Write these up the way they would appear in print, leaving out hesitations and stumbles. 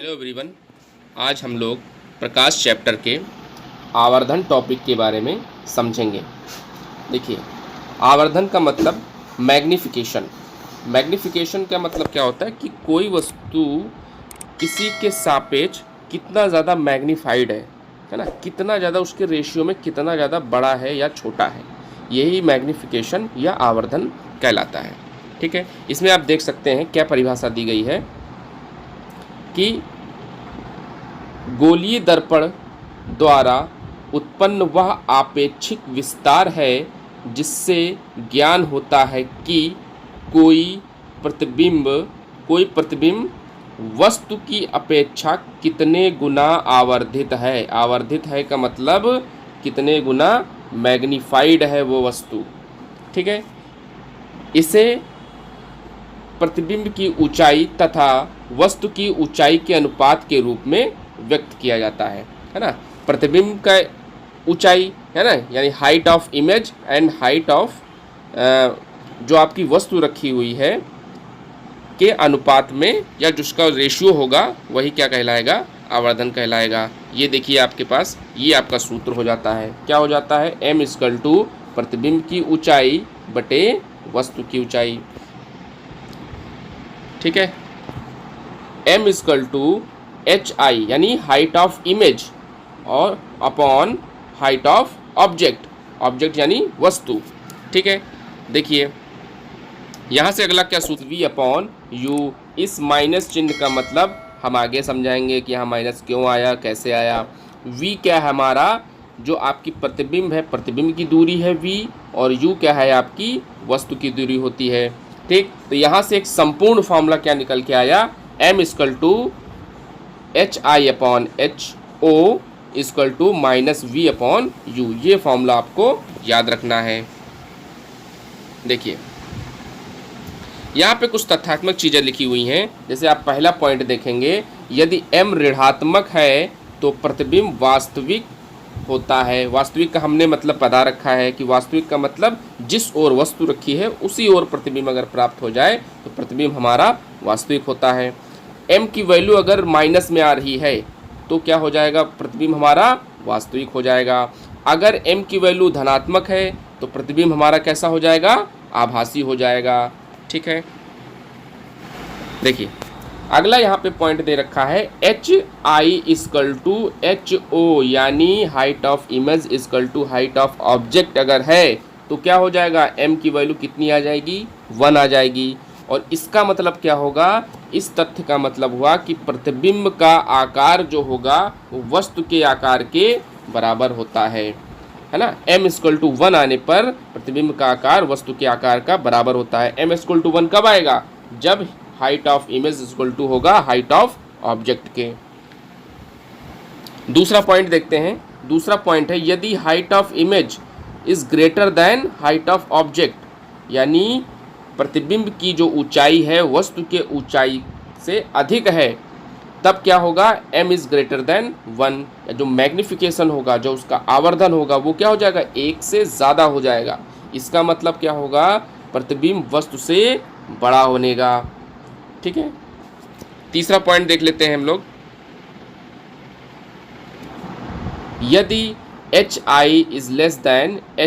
Hello everyone. आज हम लोग प्रकाश चैप्टर के आवर्धन टॉपिक के बारे में समझेंगे। देखिए, आवर्धन का मतलब मैग्नीफिकेशन। मैग्नीफिकेशन का मतलब क्या होता है कि कोई वस्तु किसी के सापेक्ष कितना ज़्यादा मैग्नीफाइड है ना, कितना ज़्यादा उसके रेशियो में कितना ज़्यादा बड़ा है या छोटा है, यही मैग्नीफिकेशन या आवर्धन कहलाता है। ठीक है, इसमें आप देख सकते हैं क्या परिभाषा दी गई है कि गोलीय दर्पण द्वारा उत्पन्न वह आपेक्षिक विस्तार है जिससे ज्ञान होता है कि कोई प्रतिबिंब वस्तु की अपेक्षा कितने गुना आवर्धित है। आवर्धित है का मतलब कितने गुना मैग्नीफाइड है वो वस्तु। ठीक है, इसे प्रतिबिंब की ऊंचाई तथा वस्तु की ऊंचाई के अनुपात के रूप में व्यक्त किया जाता है ना। प्रतिबिंब का ऊंचाई है ना, यानी height of image and height of जो आपकी वस्तु रखी हुई है के अनुपात में, या जिसका रेशियो होगा वही क्या कहलाएगा, आवर्धन कहलाएगा। ये देखिए आपके पास ये आपका सूत्र हो जाता है। क्या हो जाता है, m = प्रतिबिंब की ऊंचाई बटे वस्तु की ऊंचाई। ठीक है, m = hi यानी हाइट ऑफ इमेज और upon height of object. Object यानी वस्तु। ठीक है, देखिए यहाँ से अगला क्या सूत्र, v/u। इस माइनस चिन्ह का मतलब हम आगे समझाएंगे कि यहाँ माइनस क्यों आया, कैसे आया। v क्या है हमारा, जो आपकी प्रतिबिंब है, प्रतिबिंब की दूरी है v, और u क्या है आपकी वस्तु की दूरी होती है। ठीक, तो यहाँ से एक संपूर्ण फॉर्मूला क्या निकल के आया, m = hi/ho = -v/u। ये फॉर्मूला आपको याद रखना है। देखिए यहाँ पे कुछ तथ्यात्मक चीज़ें लिखी हुई हैं। जैसे आप पहला पॉइंट देखेंगे, यदि m ऋणात्मक है तो प्रतिबिंब वास्तविक होता है। वास्तविक का हमने मतलब बता रखा है कि वास्तविक का मतलब जिस ओर वस्तु रखी है उसी ओर प्रतिबिंब अगर प्राप्त हो जाए तो प्रतिबिंब हमारा वास्तविक होता है। m की वैल्यू अगर माइनस में आ रही है तो क्या हो जाएगा, प्रतिबिंब हमारा वास्तविक हो जाएगा। अगर m की वैल्यू धनात्मक है तो प्रतिबिंब हमारा कैसा हो जाएगा, आभासी हो जाएगा। ठीक है, देखिए अगला यहाँ पे पॉइंट दे रखा है, hi = ho यानी height of image = height of object अगर है तो क्या हो जाएगा, m की वैल्यू कितनी आ जाएगी, 1 आ जाएगी। और इसका मतलब क्या होगा, इस तथ्य का मतलब हुआ कि प्रतिबिंब का आकार जो होगा वो वस्तु के आकार के बराबर होता है ना। m = 1 आने पर प्रतिबिंब का आकार वस्तु के आकार का बराबर होता है। m = 1 कब आएगा, जब हाइट ऑफ इमेज = होगा हाइट ऑफ ऑब्जेक्ट के। दूसरा पॉइंट देखते हैं। दूसरा पॉइंट है, यदि height of image is greater than height of object, यानी प्रतिबिंब की जो ऊंचाई है वस्तु के ऊंचाई से अधिक है, तब क्या होगा, m = 1। जो मैग्नीफिकेशन होगा, जो उसका आवर्धन होगा वो क्या हो जाएगा, 1 से ज़्यादा हो जाएगा। इसका मतलब क्या होगा, प्रतिबिंब वस्तु से बड़ा बनेगा। ठीक है, तीसरा पॉइंट देख लेते हैं हम लोग। यदि hi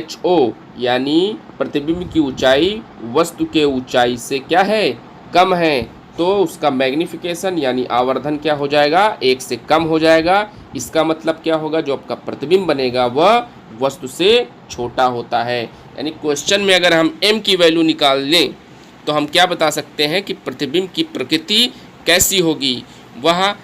> ho यानी प्रतिबिंब की ऊंचाई वस्तु के ऊंचाई से क्या है, कम है, तो उसका मैग्नीफिकेशन यानी आवर्धन क्या हो जाएगा, 1 से कम हो जाएगा। इसका मतलब क्या होगा, जो आपका प्रतिबिंब बनेगा वह वस्तु से छोटा होता है। यानी क्वेश्चन में अगर हम m की वैल्यू निकाल लें तो हम क्या बता सकते हैं कि प्रतिबिंब की प्रकृति कैसी होगी। वह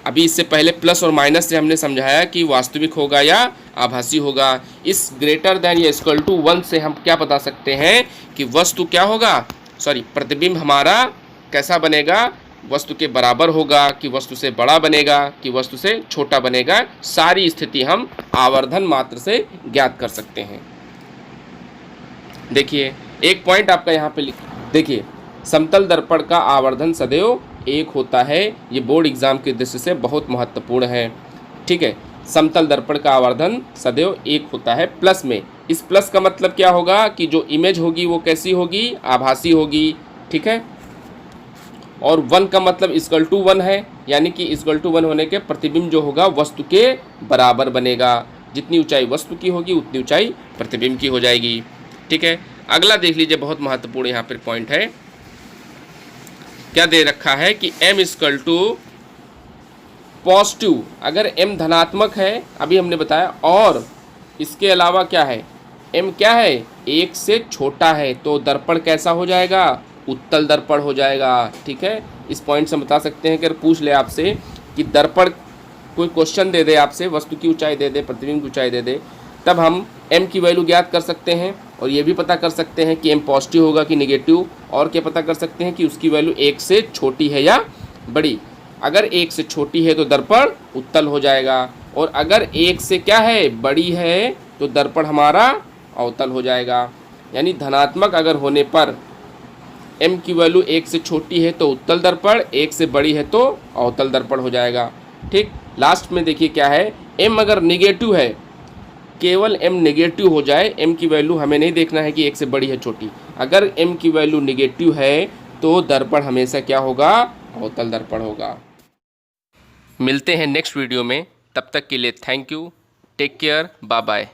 अभी इससे पहले प्लस और माइनस से हमने समझाया कि वास्तविक होगा या आभासी होगा। इस ग्रेटर देन या = 1 से हम क्या बता सकते हैं कि वस्तु क्या होगा, प्रतिबिंब हमारा कैसा बनेगा, वस्तु के बराबर होगा कि वस्तु से बड़ा बनेगा कि वस्तु से छोटा बनेगा। सारी स्थिति हम आवर्धन मात्र से ज्ञात कर सकते हैं। देखिए एक पॉइंट आपका यहाँ पे देखिए, समतल दर्पण का आवर्धन सदैव 1 होता है। ये बोर्ड एग्जाम की दृष्टि से बहुत महत्वपूर्ण है। ठीक है, समतल दर्पण का आवर्धन सदैव 1 होता है प्लस में। इस प्लस का मतलब क्या होगा कि जो इमेज होगी वो कैसी होगी, आभासी होगी। ठीक है, और 1 का मतलब = 1 है, यानी कि इक्वल टू 1 होने के प्रतिबिंब जो होगा वस्तु के बराबर बनेगा। जितनी ऊंचाई वस्तु की होगी उतनी ऊंचाई प्रतिबिंब की हो जाएगी। ठीक है, अगला देख लीजिए, बहुत महत्वपूर्ण यहाँ पर पॉइंट है। क्या दे रखा है कि m इक्वल टू पॉजिटिव, अगर m धनात्मक है अभी हमने बताया, और इसके अलावा क्या है, m क्या है, 1 से छोटा है, तो दर्पण कैसा हो जाएगा, उत्तल दर्पण हो जाएगा। ठीक है, इस पॉइंट से हम बता सकते हैं कि अगर पूछ ले आपसे कि दर्पण, कोई क्वेश्चन दे दे आपसे, वस्तु की ऊंचाई दे दे, प्रतिबिंब की ऊंचाई दे दे, तब हम m की वैल्यू ज्ञात कर सकते हैं और ये भी पता कर सकते हैं कि m पॉजिटिव होगा कि निगेटिव, और क्या पता कर सकते हैं कि उसकी वैल्यू 1 से छोटी है या बड़ी। अगर 1 से छोटी है तो दर्पण उत्तल हो जाएगा, और अगर 1 से क्या है, बड़ी है, तो दर्पण हमारा अवतल हो जाएगा। यानी धनात्मक अगर होने पर m की वैल्यू 1 से छोटी है तो उत्तल दर्पण, 1 से बड़ी है तो अवतल दर्पण हो जाएगा। ठीक, लास्ट में देखिए क्या है, m अगर निगेटिव है, केवल m निगेटिव हो जाए, m की वैल्यू हमें नहीं देखना है कि 1 से बड़ी है छोटी, अगर m की वैल्यू निगेटिव है तो दर्पण हमेशा क्या होगा, अवतल दर्पण होगा। मिलते हैं नेक्स्ट वीडियो में, तब तक के लिए thank you, take care, bye bye.